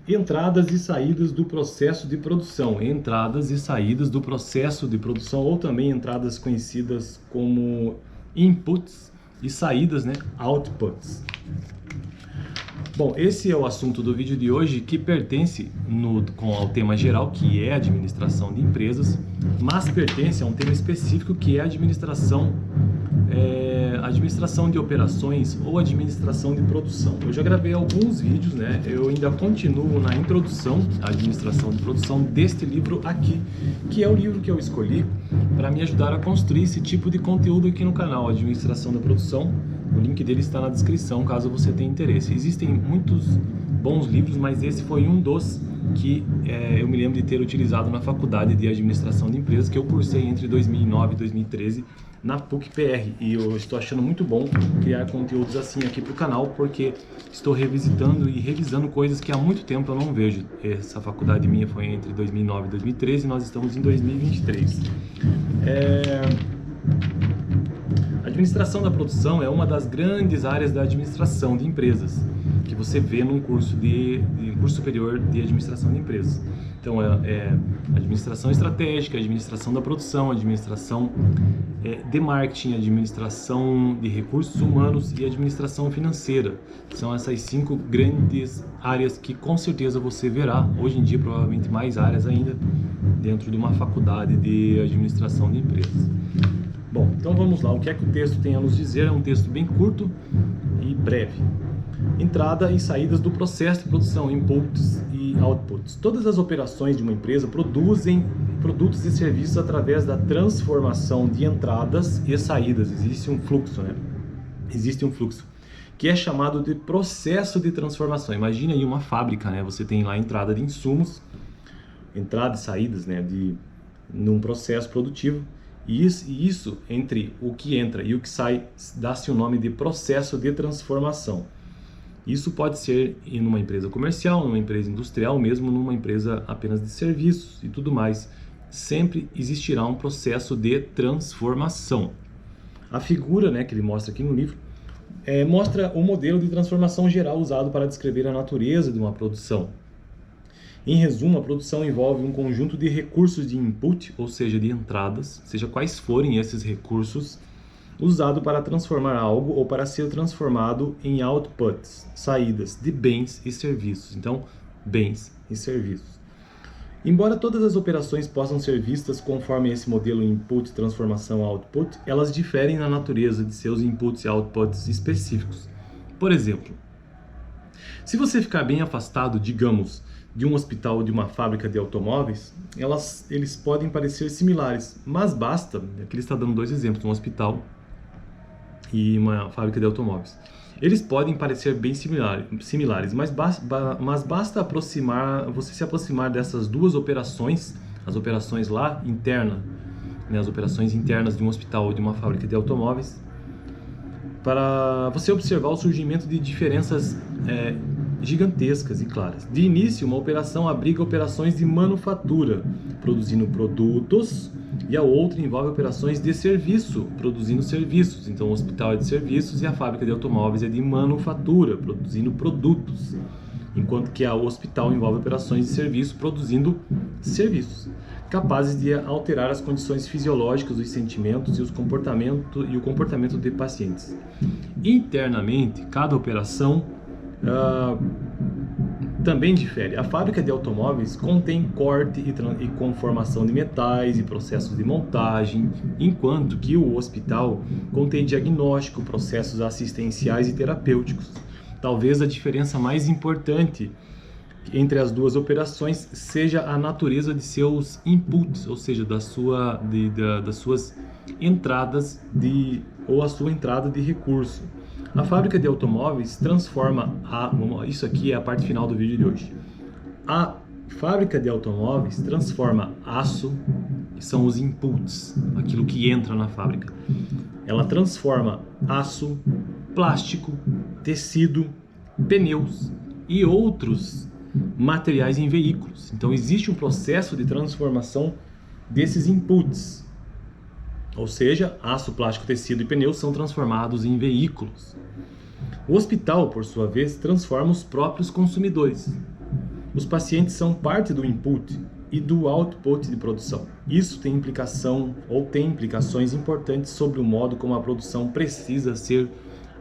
Entradas e saídas do processo de produção. Entradas e saídas do processo de produção, ou também entradas conhecidas como inputs e saídas, né? Outputs. Bom, esse é o assunto do vídeo de hoje, que pertence ao tema geral, que é administração de empresas, mas pertence a um tema específico, que é administração de operações ou administração de produção. Eu já gravei alguns vídeos, né? Eu ainda continuo na introdução à administração de produção deste livro aqui, que é o livro que eu escolhi para me ajudar a construir esse tipo de conteúdo aqui no canal, Administração da Produção. O link dele está na descrição, caso você tenha interesse. Existem muitos bons livros, mas esse foi um dos que eu me lembro de ter utilizado na faculdade de administração de empresas, que eu cursei entre 2009 e 2013 na PUC-PR, e eu estou achando muito bom criar conteúdos assim aqui para o canal, porque estou revisitando e revisando coisas que há muito tempo eu não vejo. Essa faculdade minha foi entre 2009 e 2013, e nós estamos em 2023. A administração da produção é uma das grandes áreas da administração de empresas que você vê num curso superior de administração de empresas. Então, administração estratégica, administração da produção, administração de marketing, administração de recursos humanos e administração financeira. São essas 5 grandes áreas que com certeza você verá, hoje em dia provavelmente mais áreas ainda, dentro de uma faculdade de administração de empresas. Bom, então vamos lá, o que é que o texto tem a nos dizer? É um texto bem curto e breve. Entrada e saídas do processo de produção, inputs e outputs. Todas as operações de uma empresa produzem produtos e serviços através da transformação de entradas e saídas. Existe um fluxo, né? Existe um fluxo que é chamado de processo de transformação. Imagine aí uma fábrica, né? Você tem lá a entrada de insumos, entrada e saídas, né? Num processo produtivo. E isso, entre o que entra e o que sai, dá-se o nome de processo de transformação. Isso pode ser em uma empresa comercial, numa empresa industrial, mesmo numa empresa apenas de serviços e tudo mais. Sempre existirá um processo de transformação. A figura, né, que ele mostra aqui no livro mostra o modelo de transformação geral usado para descrever a natureza de uma produção. Em resumo, a produção envolve um conjunto de recursos de input, ou seja, de entradas, seja quais forem esses recursos, usado para transformar algo ou para ser transformado em outputs, saídas de bens e serviços. Então, bens e serviços. Embora todas as operações possam ser vistas conforme esse modelo input, transformação, output, elas diferem na natureza de seus inputs e outputs específicos. Por exemplo, se você ficar bem afastado, digamos, de um hospital ou de uma fábrica de automóveis, eles podem parecer similares, mas basta, aqui ele está dando 2 exemplos, um hospital e uma fábrica de automóveis. Eles podem parecer bem similares, mas basta você se aproximar dessas 2 operações, as operações lá internas, né, as operações internas de um hospital ou de uma fábrica de automóveis, para você observar o surgimento de diferenças gigantescas e claras. De início, uma operação abriga operações de manufatura, produzindo produtos, e a outra envolve operações de serviço, produzindo serviços. Então, o hospital é de serviços e a fábrica de automóveis é de manufatura, produzindo produtos. Enquanto que o hospital envolve operações de serviço, produzindo serviços, capazes de alterar as condições fisiológicas, os sentimentos e o comportamento de pacientes. Internamente, cada operação também difere. A fábrica de automóveis contém corte e conformação de metais e processos de montagem, enquanto que o hospital contém diagnóstico, processos assistenciais e terapêuticos. Talvez a diferença mais importante entre as 2 operações seja a natureza de seus inputs, ou seja, das suas entradas ou a sua entrada de recurso. A fábrica de automóveis transforma isso aqui é a parte final do vídeo de hoje. A fábrica de automóveis transforma aço, que são os inputs, aquilo que entra na fábrica. Ela transforma aço, plástico, tecido, pneus e outros materiais em veículos. Então existe um processo de transformação desses inputs. Ou seja, aço, plástico, tecido e pneus são transformados em veículos. O hospital, por sua vez, transforma os próprios consumidores. Os pacientes são parte do input e do output de produção. Isso tem implicação ou tem implicações importantes sobre o modo como a produção precisa ser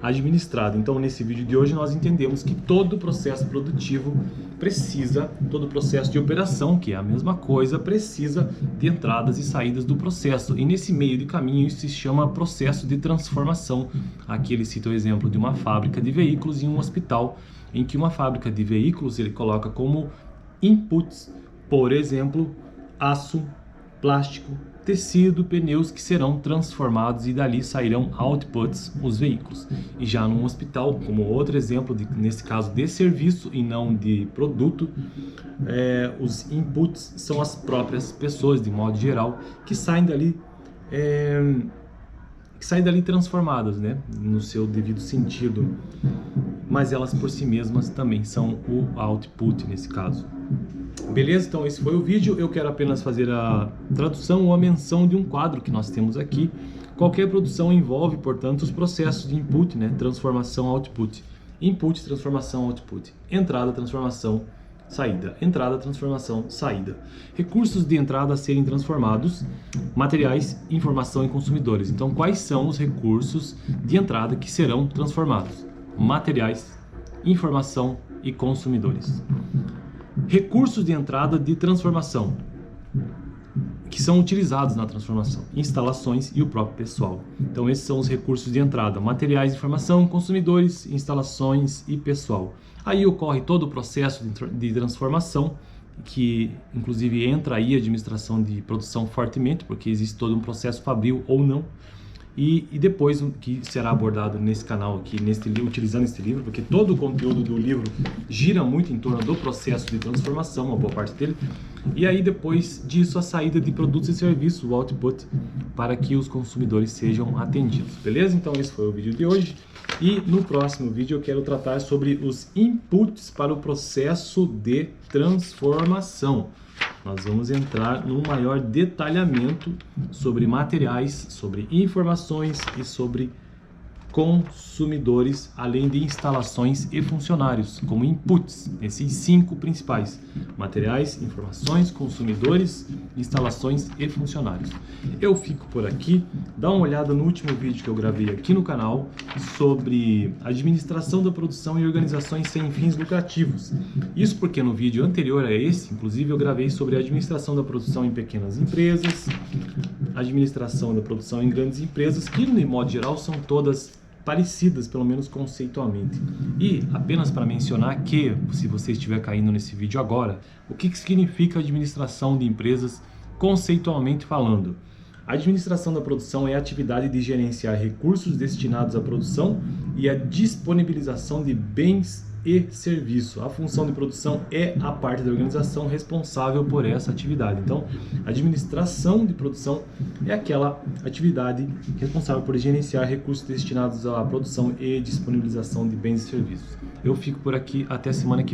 administrada. Então, nesse vídeo de hoje, nós entendemos que todo processo produtivo precisa, todo processo de operação, que é a mesma coisa, precisa de entradas e saídas do processo. E nesse meio de caminho, isso se chama processo de transformação. Aqui ele cita o exemplo de uma fábrica de veículos e um hospital, em que uma fábrica de veículos ele coloca como inputs, por exemplo, aço, plástico, tecido, pneus que serão transformados e dali sairão outputs, os veículos. E já num hospital, como outro exemplo, nesse caso de serviço e não de produto, os inputs são as próprias pessoas, de modo geral, que saem dali transformadas, né, no seu devido sentido, mas elas por si mesmas também são o output nesse caso. Beleza? Então esse foi o vídeo. Eu quero apenas fazer a tradução ou a menção de um quadro que nós temos aqui. Qualquer produção envolve, portanto, os processos de input, né, transformação, output. Input, transformação, output. Entrada, transformação, saída. Entrada, transformação, saída. Recursos de entrada a serem transformados, materiais, informação e consumidores. Então, quais são os recursos de entrada que serão transformados? Materiais, informação e consumidores. Recursos de entrada de transformação, que são utilizados na transformação, instalações e o próprio pessoal. Então esses são os recursos de entrada: materiais, informação, consumidores, instalações e pessoal. Aí ocorre todo o processo de transformação, que inclusive entra aí a administração de produção fortemente, porque existe todo um processo fabril ou não. E depois, que será abordado nesse canal aqui, utilizando este livro, porque todo o conteúdo do livro gira muito em torno do processo de transformação, uma boa parte dele. E aí depois disso a saída de produtos e serviços, o output, para que os consumidores sejam atendidos. Beleza? Então esse foi o vídeo de hoje. E no próximo vídeo eu quero tratar sobre os inputs para o processo de transformação. Nós vamos entrar num maior detalhamento sobre materiais, sobre informações e sobre consumidores, além de instalações e funcionários, como inputs, esses 5 principais: materiais, informações, consumidores, instalações e funcionários. Eu fico por aqui. Dá uma olhada no último vídeo que eu gravei aqui no canal sobre administração da produção e organizações sem fins lucrativos. Isso porque no vídeo anterior a esse, inclusive, eu gravei sobre a administração da produção em pequenas empresas, administração da produção em grandes empresas, que, de modo geral, são todas parecidas, pelo menos conceitualmente. E apenas para mencionar que, se você estiver caindo nesse vídeo agora, o que significa administração de empresas conceitualmente falando? A administração da produção é a atividade de gerenciar recursos destinados à produção e a disponibilização de bens e serviço. A função de produção é a parte da organização responsável por essa atividade. Então, a administração de produção é aquela atividade responsável por gerenciar recursos destinados à produção e disponibilização de bens e serviços. Eu fico por aqui, até semana que vem.